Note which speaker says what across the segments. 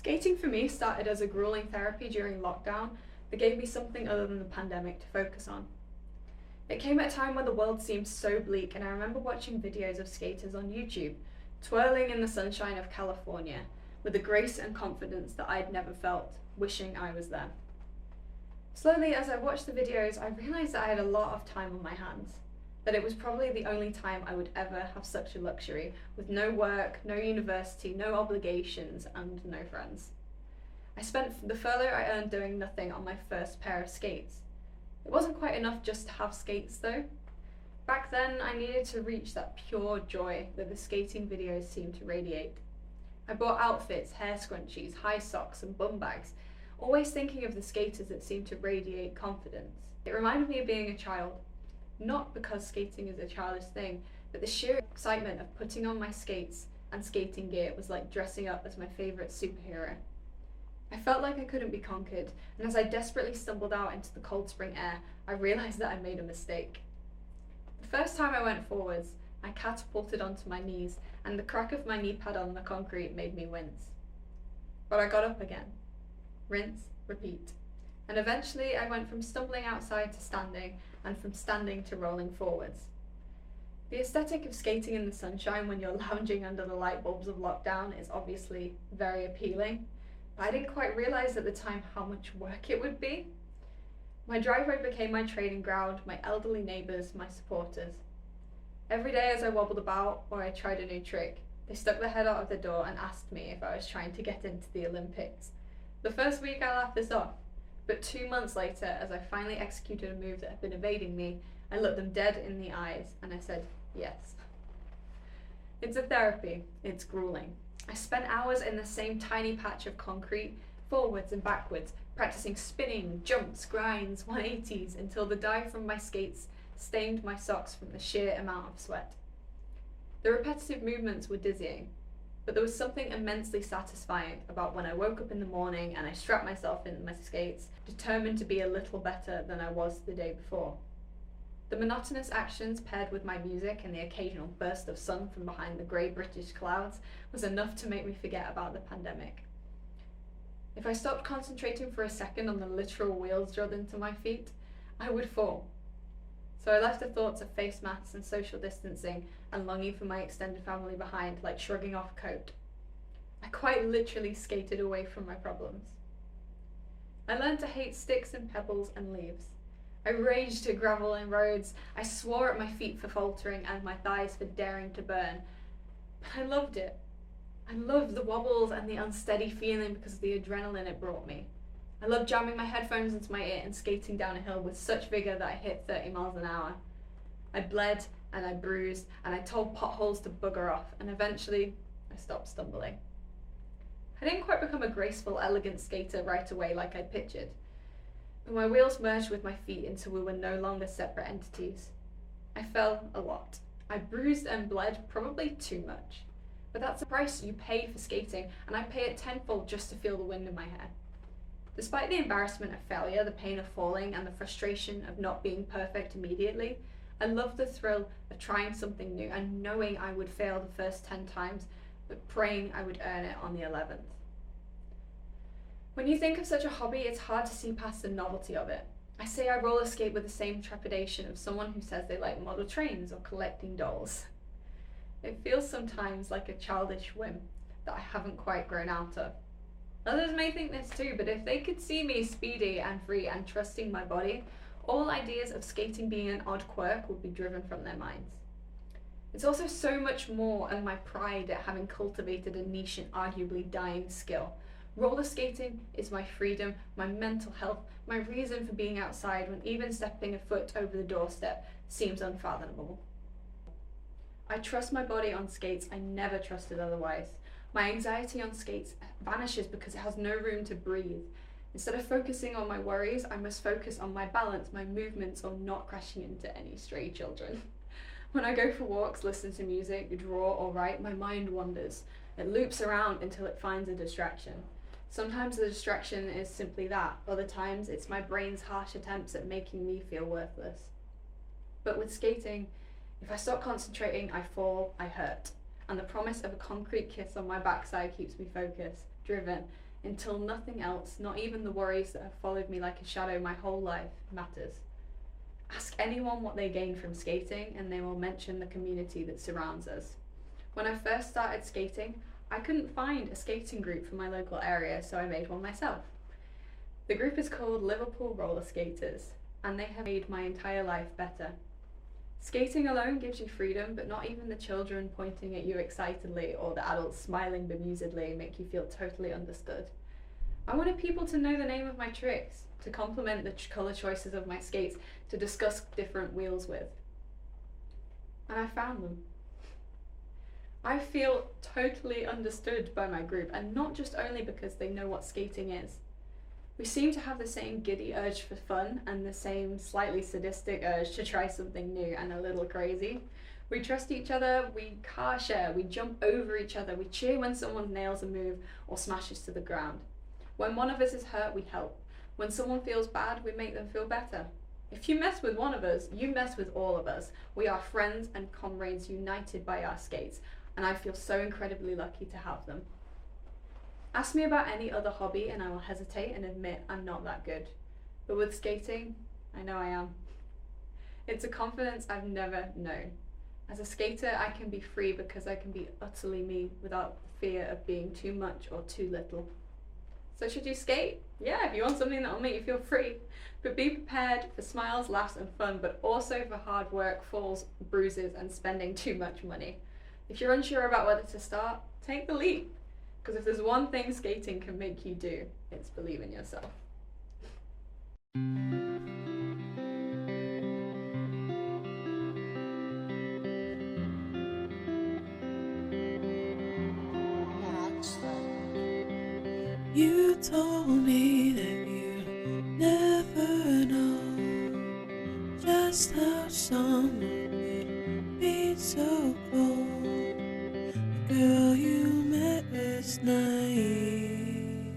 Speaker 1: Skating for me started as a grueling therapy during lockdown that gave me something other than the pandemic to focus on. It came at a time when the world seemed so bleak, and I remember watching videos of skaters on YouTube, twirling in the sunshine of California, with a grace and confidence that I'd never felt, wishing I was there. Slowly, as I watched the videos, I realised that I had a lot of time on my hands, that it was probably the only time I would ever have such a luxury, with no work, no university, no obligations, and no friends. I spent the furlough I earned doing nothing on my first pair of skates. It wasn't quite enough just to have skates though. Back then, I needed to reach that pure joy that the skating videos seemed to radiate. I bought outfits, hair scrunchies, high socks, and bum bags, always thinking of the skaters that seemed to radiate confidence. It reminded me of being a child. Not because skating is a childish thing, but the sheer excitement of putting on my skates and skating gear was like dressing up as my favourite superhero. I felt like I couldn't be conquered, and as I desperately stumbled out into the cold spring air, I realised that I made a mistake. The first time I went forwards, I catapulted onto my knees, and the crack of my knee pad on the concrete made me wince. But I got up again. Rinse, repeat. And eventually I went from stumbling outside to standing, and from standing to rolling forwards. The aesthetic of skating in the sunshine when you're lounging under the light bulbs of lockdown is obviously very appealing, but I didn't quite realise at the time how much work it would be. My driveway became my training ground, my elderly neighbours, my supporters. Every day as I wobbled about or I tried a new trick, they stuck their head out of the door and asked me if I was trying to get into the Olympics. The first week I laughed this off, but 2 months later, as I finally executed a move that had been evading me, I looked them dead in the eyes and I said, yes. It's a therapy, it's grueling. I spent hours in the same tiny patch of concrete, forwards and backwards, practicing spinning, jumps, grinds, 180s, until the dye from my skates stained my socks from the sheer amount of sweat. The repetitive movements were dizzying, but there was something immensely satisfying about when I woke up in the morning and I strapped myself in my skates, determined to be a little better than I was the day before. The monotonous actions paired with my music and the occasional burst of sun from behind the grey British clouds was enough to make me forget about the pandemic. If I stopped concentrating for a second on the literal wheels drilled into my feet, I would fall. So I left the thoughts of face masks and social distancing and longing for my extended family behind like shrugging off a coat. I quite literally skated away from my problems. I learned to hate sticks and pebbles and leaves. I raged at gravel and roads. I swore at my feet for faltering and my thighs for daring to burn. But I loved it. I loved the wobbles and the unsteady feeling because of the adrenaline it brought me. I loved jamming my headphones into my ear and skating down a hill with such vigour that I hit 30 miles an hour. I bled and I bruised and I told potholes to bugger off, and eventually I stopped stumbling. I didn't quite become a graceful, elegant skater right away like I pictured, but my wheels merged with my feet until we were no longer separate entities. I fell a lot. I bruised and bled probably too much, but that's the price you pay for skating, and I pay it tenfold just to feel the wind in my hair. Despite the embarrassment of failure, the pain of falling, and the frustration of not being perfect immediately, I loved the thrill of trying something new and knowing I would fail the first 10 times, but praying I would earn it on the 11th. When you think of such a hobby, it's hard to see past the novelty of it. I say I roller skate with the same trepidation of someone who says they like model trains or collecting dolls. It feels sometimes like a childish whim that I haven't quite grown out of. Others may think this too, but if they could see me speedy and free and trusting my body, all ideas of skating being an odd quirk would be driven from their minds. It's also so much more than my pride at having cultivated a niche and arguably dying skill. Roller skating is my freedom, my mental health, my reason for being outside when even stepping a foot over the doorstep seems unfathomable. I trust my body on skates I never trusted otherwise. My anxiety on skates vanishes because it has no room to breathe. Instead of focusing on my worries, I must focus on my balance, my movements, or not crashing into any stray children. When I go for walks, listen to music, draw, or write, my mind wanders. It loops around until it finds a distraction. Sometimes the distraction is simply that, other times it's my brain's harsh attempts at making me feel worthless. But with skating, if I stop concentrating, I fall, I hurt. And the promise of a concrete kiss on my backside keeps me focused, driven, until nothing else, not even the worries that have followed me like a shadow my whole life, matters. Ask anyone what they gain from skating and they will mention the community that surrounds us. When I first started skating, I couldn't find a skating group for my local area, so I made one myself. The group is called Liverpool Roller Skaters, and they have made my entire life better. Skating alone gives you freedom, but not even the children pointing at you excitedly or the adults smiling bemusedly make you feel totally understood. I wanted people to know the name of my tricks, to compliment the colour choices of my skates, to discuss different wheels with. And I found them. I feel totally understood by my group, and not just only because they know what skating is. We seem to have the same giddy urge for fun and the same slightly sadistic urge to try something new and a little crazy. We trust each other, we car share, we jump over each other, we cheer when someone nails a move or smashes to the ground. When one of us is hurt, we help. When someone feels bad, we make them feel better. If you mess with one of us, you mess with all of us. We are friends and comrades united by our skates, and I feel so incredibly lucky to have them. Ask me about any other hobby and I will hesitate and admit I'm not that good. But with skating, I know I am. It's a confidence I've never known. As a skater, I can be free because I can be utterly me without the fear of being too much or too little. So should you skate? Yeah, if you want something that will make you feel free. But be prepared for smiles, laughs and fun, but also for hard work, falls, bruises and spending too much money. If you're unsure about whether to start, take the leap. Because if there's one thing skating can make you do, it's believe in yourself.
Speaker 2: You told me that you never know just how someone could be so cold. The girl you met was naive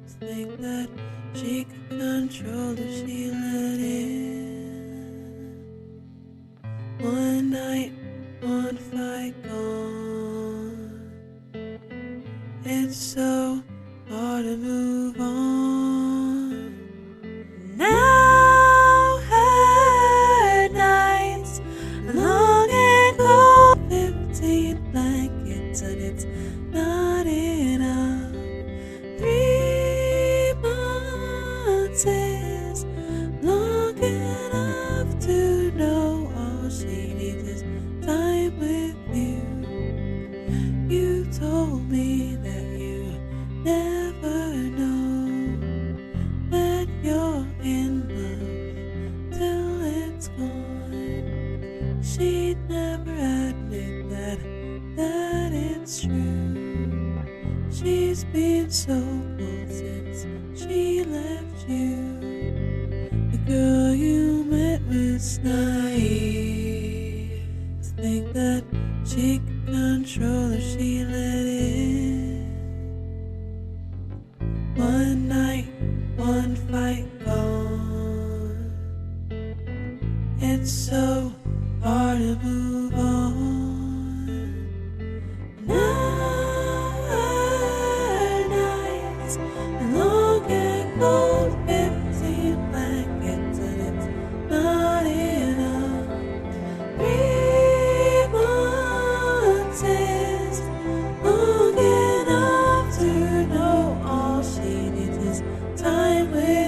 Speaker 2: to think that she could control if she let in. One night, one fight gone. It's so hard to move on. Now her nights are long and cold, 15 blankets and it's not enough. 3 months is long enough to know all she needs is time with you. You told me that you never know that you're in love till it's gone. She'd never admit that it's true. She's been so cold since she left you. The girl you met was naive to think that she could control if she let in. One night, one fight gone. It's so hard to move on. Now her nights are long and cold, 15 blankets and it's not enough. 3 months is long enough to know all she needs is time with